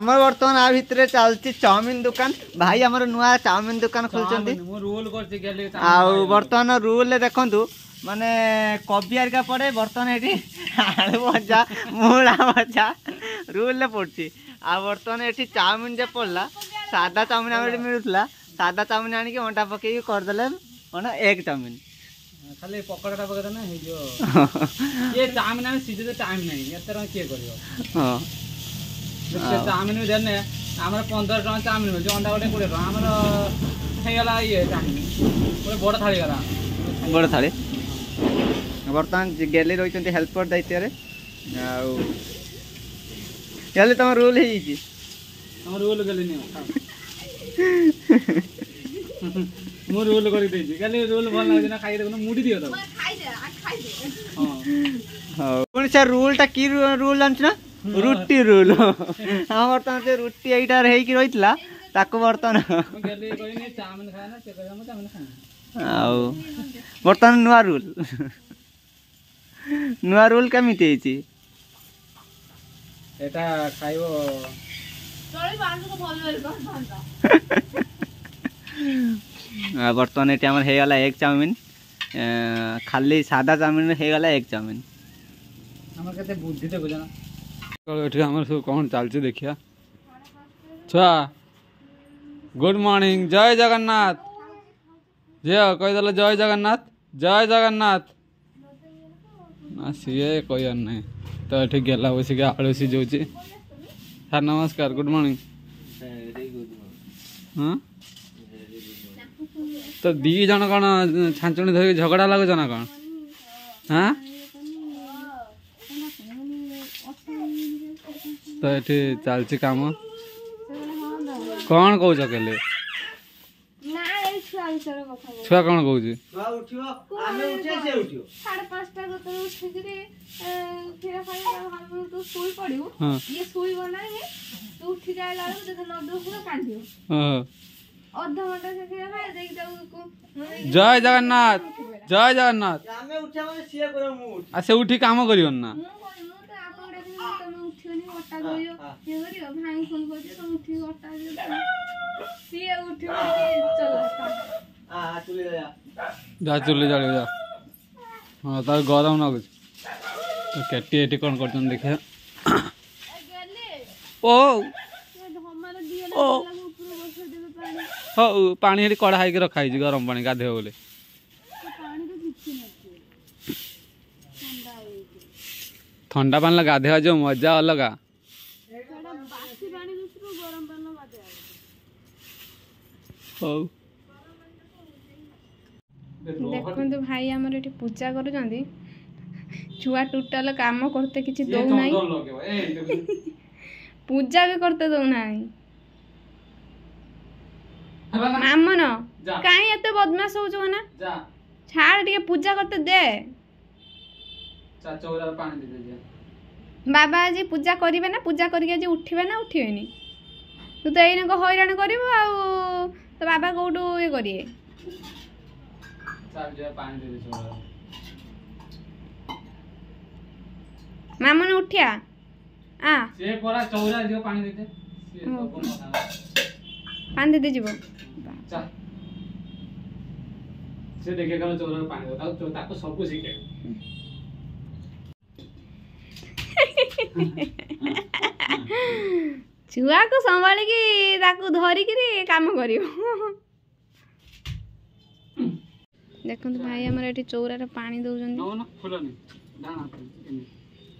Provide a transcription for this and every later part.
हमर वर्तमान आ भितर चलती चाउमिन दुकान भाई हमर नुआ चाउमिन दुकान खोलचंती रोल करछि गेले आ वर्तमान रूल ले देखंतु माने कॉपी आरका पड़े वर्तमान एठी आलू भजा मूला भजा रूल ले पड़छि आ वर्तमान एठी चाउमिन जे पड़ला सादा चाउमिन हमर मिलुतला सादा चाउमिन आनी के अंडा पके कर देले ओना एक चाउमिन खाली पकड़ाटा पके देना हे जो ये चाउमिन आनी सीधे टाइम नहीं एतर के करियो हां चाउमिन भी देने आमर 15 टका चाउमिन मिलछ अंडा गोटे 20 टका आमर हेगला ये चाउमिन गोटे बड़ थाली गला बड़ थाली वर्तमान गेली रही हेल्पर दायित्व रे आले तुम रूल हो रूल गली मो रोल कर रोल भल लगे ना खाई देखो मुड़ी दियो कौन सा रूल टा की रूल जानछ ना रुटी रूल हां वर्तमान से रुटी एटा रही रहीतला ताको वर्तमान गेली कहिनी चाउमिन खाना से कहम चाउमिन खाना आउ वर्तमान नुआ रूल केमिति हेची एटा खाइबो चली बांध को भल वेलकम बर्तमान ये आम हो गला एक चाउमिन खाली सादा चाउमिन हो गला एक चाउमिन हमर कते बुद्धि ते बुझना एठी हमर सब कोन चलछि देखिया छा गुड मॉर्निंग जय जगन्नाथ जे कहि दले जय जगन्नाथ ना सीए कहर नहीं तो ये गेला बस के आलू सिझौची सर नमस्कार गुड मॉर्निंग हाँ तो दी जन कौन छांचुणी धर झगड़ा लगुच ना कौन हाँ तो ये चलती कम कौन कौच के छुआ कौन कौच जय जगन्नाथ जय जगन्नाथ से उठी काम कर ना जा चुले जाड़ जा हाँ तार गरम लगुच तो केटी एटी कौन कर देखिए ओ ओ हो पानी हेटी कड़ा हाई रखाई गरम पानी गाधे बोले ठंडा पानी गाधेवा जो मजा अलगा देखो भाई आमर ये पूजा कर छुआ टोटाल काम करते किसी दौना पूजा भी करते दौना मामन कहीं एत बदमाश हो ना छाड़ टे पूजा करते दे बाबा आज पूजा करेंगे ना पूजा करके उठे ना उठे तू तो यही हईराण कर तो बाबा कौटू ये करिए मामन उठिया पानी दे जीवो से देखे कल चौरा पानी दो ताको सब कुछ सीखे छुआ को संभाल की ताको धरी की काम करियो देखो भाई हमर एठी चौरा रे पानी दउजन नो ना फुलनी दाना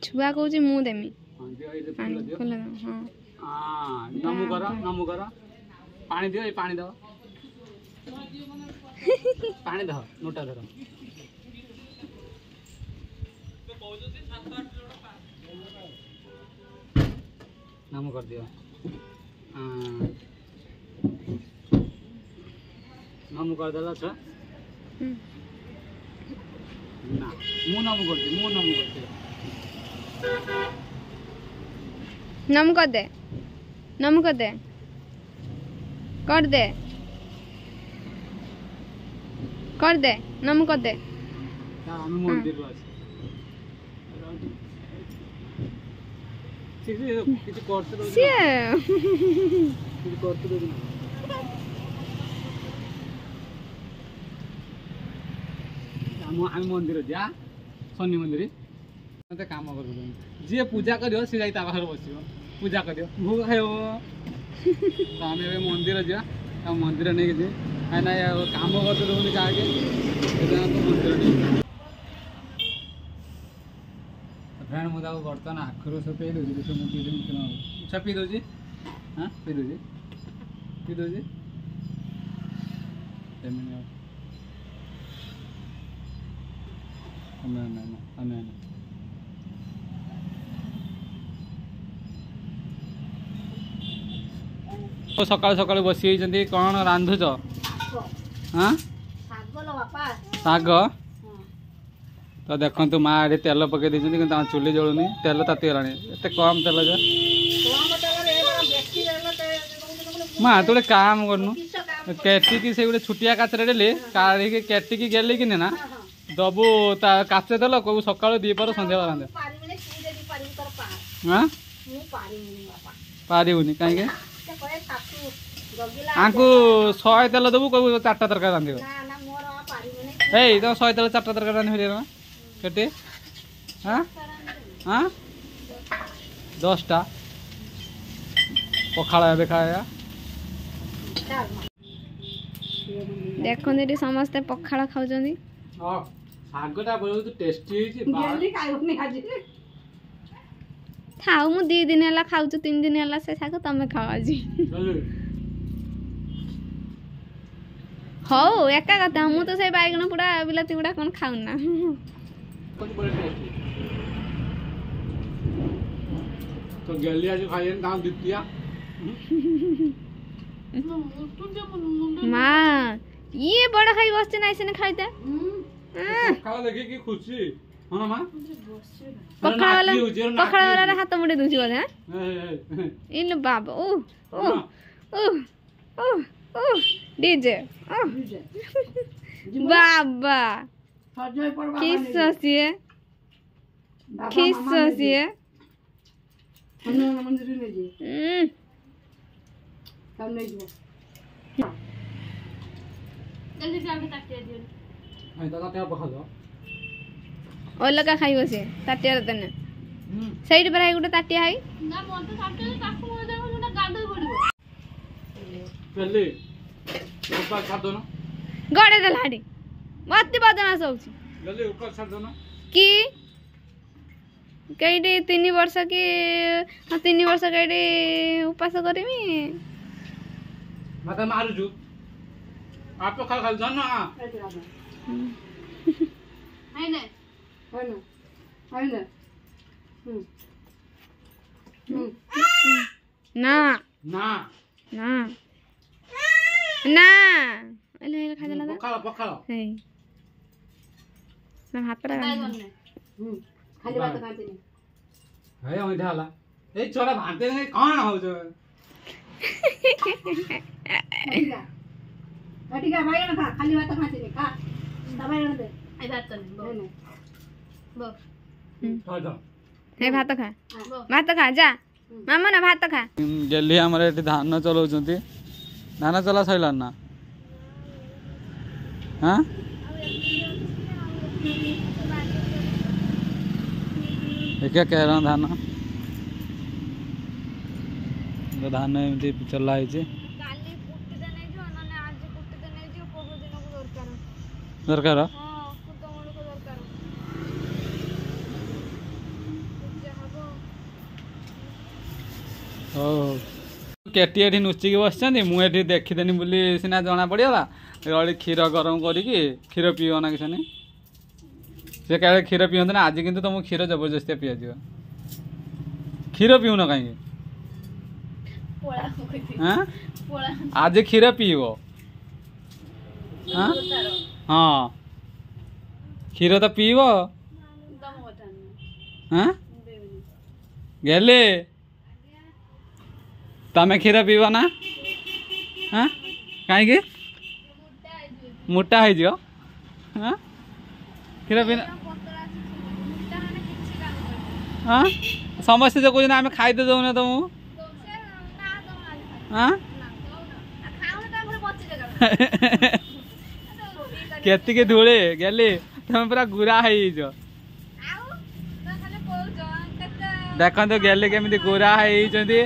छुआ कहूची मु देमी हां दियो ए पानी खोला हां हां नमु करा पानी दियो ए पानी दो पानी दो नोटा धर नमु कर दियो नमु कर देला छ ना मु नमु करती नम कर दे नम कर दे कर दे कर दे नम कर दे हम मंदिर बस କିଛି କରତେ ଦଉନି ସିଏ କିଛି କରତେ ଦଉନି ଆମେ ମନ୍ଦିର ଯା ଶନି ମନ୍ଦିର ମତେ କାମ କରୁଛନ୍ତି ଯିଏ ପୂଜା କରିବ ସେ ଯାଇ ତା ପାଖରେ ବସିବ ପୂଜା କରିବ ଭୋଗ ଖାଇବ ତ ଆମେ ଏବେ ମନ୍ଦିର ଯିବା ଆଉ ମନ୍ଦିର ନେଇକି ଯିବେ କାହିଁକି ନା କାମ କରତେ ଦଉନି କାହାକେ ସେଥିପାଇଁ ତ ମନ୍ଦିର ନେଇକି ଫ୍ରେଣ୍ଡ ମୁଁ ତାକୁ ବର୍ତ୍ତମାନ ଆଖରୁ ସପେଇ ଦେଉଛି ଦେଖ ମୁଁ ପିଇଦେବି କେନ ଆଚ୍ଛା ପିଇ ଦେଉଛି ହଁ ପିଇ ଦେଉଛି ଏମିତି ଆମେ ସକାଳୁ ସକାଳୁ ବସି ହେଇଛନ୍ତି କ'ଣ ରାନ୍ଧୁଛ ହଁ ଶାଗ ତ ଦେଖନ୍ତୁ ମା ଏଠି ତେଲ ପକେଇ ଦେଇଛନ୍ତି କିନ୍ତୁ ତାଙ୍କ ଚୁଲି ଜଳୁନି ତେଲ ତାତିଗଲାଣି ଏତେ କମ୍ ତେଲ ଯେ ମା ତୁ ଗୋଟେ କାମ କରୁନୁ କେଟିକି ସେ ଗୋଟେ ଛୋଟିଆ କାଚରେ ଡେଲି କାଢ଼ିକି କେଟିକି ଗେଲି କିନି ନା ଦବୁ ତା କାଚ ତେଲ କହିବୁ ସକାଳୁ ଦିପହର ସନ୍ଧ୍ୟା ରାନ୍ଧେ ହଁ ପାରିବୁନି କାହିଁକି ଆଙ୍କୁ 100 ତେଲ ଦେବୁ କହିବୁ 4ଟା ତରକାରୀ ରାନ୍ଧିବ ଏଇ ତମ 100 ତେଲ 4ଟା ତରକାରୀ ରାନ୍ଧି ନା କେତେ ହଁ ହଁ 10ଟା ପଖାଳ ଏବେ ଖାଇବା ଦେଖନ୍ତୁ ଏଠି ସମସ୍ତେ ପଖାଳ ଖାଉଛନ୍ତି ଶାଗଟା ବହୁତ ଟେଷ୍ଟି ହେଇଛି ଥାଉ ମୁଁ 2 ଦିନ ହେଲା ଖାଉଛୁ 3 ଦିନ ହେଲା ସେ ଶାଗ ତମେ ଖାଅ ଆଜି ହଉ ଏକା କଥା ମୁଁ ତ ସେଇ ବାଇଗଣ ପୁଡ଼ା ବିଲାତି ଗୁଡ଼ା କ'ଣ ଖାଉନା तो गली आज खाइए दाम दितिया माँ ये बड़ा खाई बसते ना ऐसे ना खाईते खाओ देखिए की खुशी हाँ माँ पकड़ा वाला हाथ मुड़े दूसरी बोले हैं इन बाबा ओ ओ ओ ओ ओ डीजे बाबा किस सोचिए अलग खाइब से ताटिया तेने सही पर गोटे ताटिया है गड़े देला हाडी मत बदमाश होउची कि कईटी 3 वर्ष की 3 वर्ष कईटी उपास करमी मत मारू छु आप तो खा खा जान ना है ना ना ना ना ना एले एले खा देला पखाल हे ना हाथ रा खाली बात खाते नहीं है ओइ ढाला ए छोरा भांते नहीं कौन हो जो ठीक है भाई ना खा खाली बात खाते नहीं खा दबाई ना दे आई भात कर नहीं बो खा हे भात खा जा मामा ना भात खा गेली हमर एठी धान चलाउछंती धान चला सइलान ना हां क्या कह रहा धान धान एमती चला दरकार केटी एठी नुचिकी बसछन्ती मु एठी देखिदेनी बोली सिना जना पड़िगला गली क्षीर गरम करिकी क्षीर पीओ ना किछनी से कहे क्षीर पीते ना आज किंतु तुमको क्षीर जबरदस्ती पिया क्षीर पीऊन कहीं आज क्षीर पीब हाँ क्षीर तो पीब गेले तमें क्षीर पीब ना हाँ कहीं मोटा हो क्षीर पी हाँ समस्ते जो कौन आम खाई दौना तुमको हाँ केतिके धूले गेली तुम पूरा गुरा हो देखो तो गेले केमी गोरा होती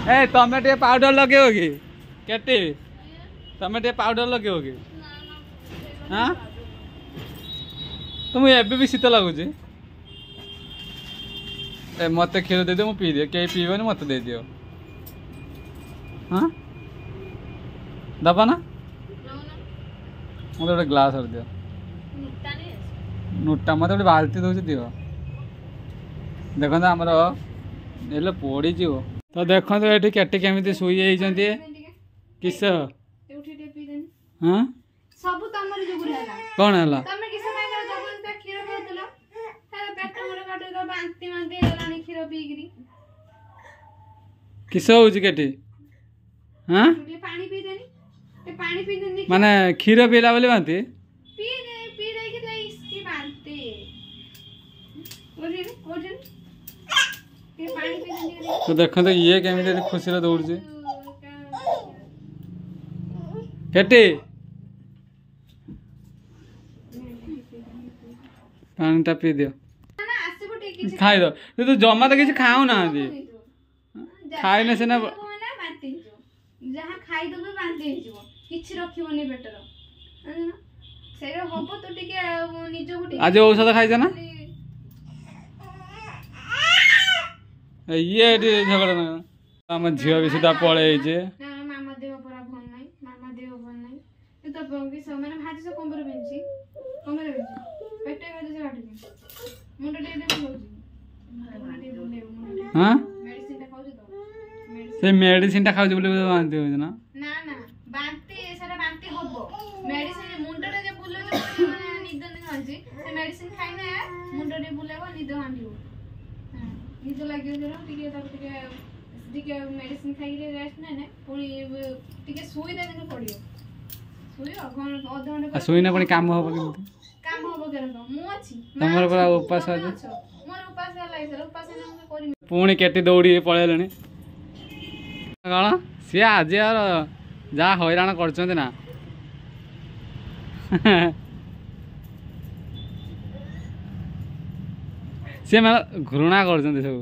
ए तमें टे पाउडर लगे कि केटी तमें टे पाउडर लगे कि हाँ तुम एबे भी शीत लगुच मत क्षीर दे दियो मुझे पी दिए कहीं पीबनी मत दे दियो हाँ दबा ना मतलब ग्लास और दियो नोटा मत गोटे बाल्टी दूसरी दियो देखो आमर ये पड़ी तो देखो ये केटे केमी शुई किस हाँ सब तमरी जुगुर हैला कौन है तमे किस में जबरदस्त खीर पियतलो पेट मोर काटे तो बांती मांती हेलानी खीर पीगिरी किस हो केटी हाँ पानी पी देनी ते पानी पी देनी माने खीर पीला बोले बांती पी दे कि तो इसकी बांती ओठे ते पानी पी देनी तो देखो तो ये केमी खुशी रे दौड़ केटी पानी पी दियो ना आसे बटे किछ खाई दो तो जमा तो किसी खाऊ ना खाई ना सीना बांती जहाँ खाई दबे बांती हो किछ रखिबनी बेटर ना से हबो तो टिके निजो गुटी आज औषध खाई ना ये झगड़ा ना आम झील भी सुधा पड़े मामा देह पूरा भल नहीं मामा देह भल नहीं तो किस मैंने भाजी से कंबर बेंची पेटे भाजी से काटुची मुंड टे दे होजी हाँ मेडिसिन टा खाउची तो से मेडिसिन टा खाउची बोले बांती हो ना ना बांती सारा बांती हबो मेडिसिन मुंड टे जे बुले माने निद नि खाउची से मेडिसिन खाइ ना मुंड टे बुलेबो निद हांडिबो निद लागियो जरा टिके टिके मेडिसिन खाइ रे रेस्ट ने पुणी टिके सुई दे दिन पड़ियो सुई अध घंटे सुई ना पुणी काम हो काम हबो केन मु अछि तमर पूरा उपास आज मोर उपास लाइस उपास ने हम करि पुणी केटी दौड़ी पळेलणी कण सी आज यार जा हैरान करछन्ते ना सी मैं घृणा करछन्ते सब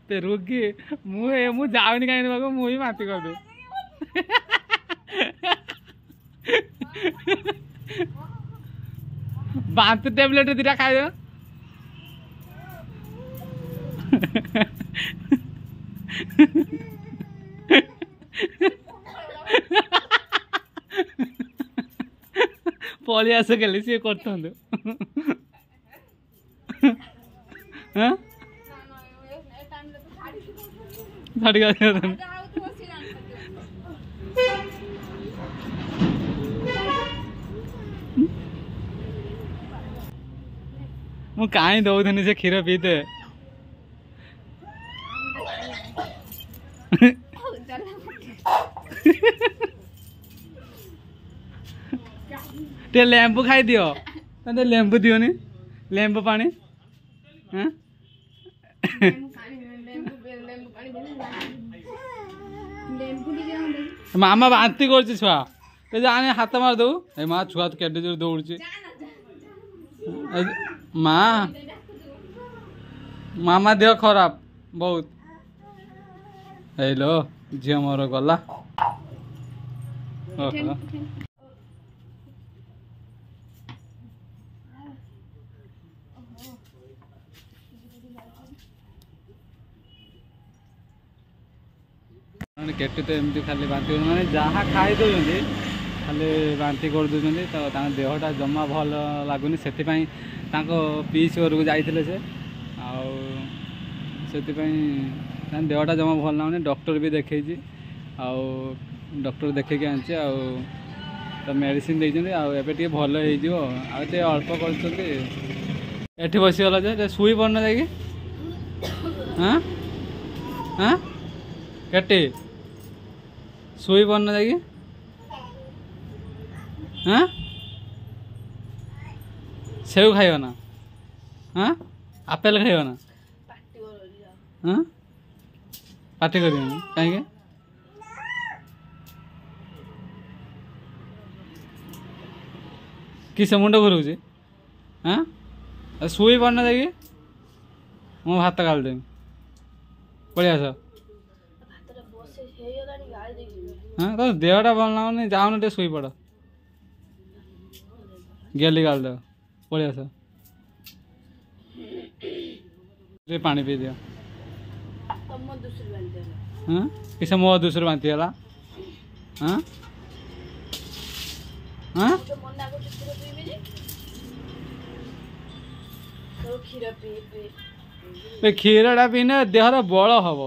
ते रुकी मु जाऊनी कहीं बाबू मु ही माती कर दे बांत टेबलेट दिटा खाई दो पलि आस गली सी करता हाँ छाड़ी मु कहीं दौनी से क्षीर पीते टे लेंबू खाई दियो लेंबू दियोनी लेंबू पानी हाँ मामा बांती कर छुआ जाने हाथ मार दो ए माँ छुआ तो केटे जोर दौड़ माँ मामा देह खराब बहुत हेलो झील मोर गला केटे तो एमती खाली बांती माने जहाँ खाई दौरान खाली बांती कर दौरान तो देहटा जमा भल लगुनि से पीस घर को जाते से से देहटा जमा भल लगुनि डॉक्टर भी देखे डॉक्टर देखे आनी तो मेडिसिन देते आए भल हो अल्प कर बसीगला जे शुई पड़ना जा हाँ हाँ केटे सोई पड़ना जाकि हाँ सेव खाइब ना हाँ आपेल खाइब ना हाँ पार्टी कर कहीं किस मुंड घुरुची हाँ शुई पड़ना जाकि मो भात गालदेवी पलि आस हाँ तो देहटा भल लाଗୁନି जाऊन टे शुई पड़ गेली गालदेव पलि आस पानी पी दियो हाँ किस मो दूसरी बांती है हाँ हाँ क्षीरटा पीने देहर बल हम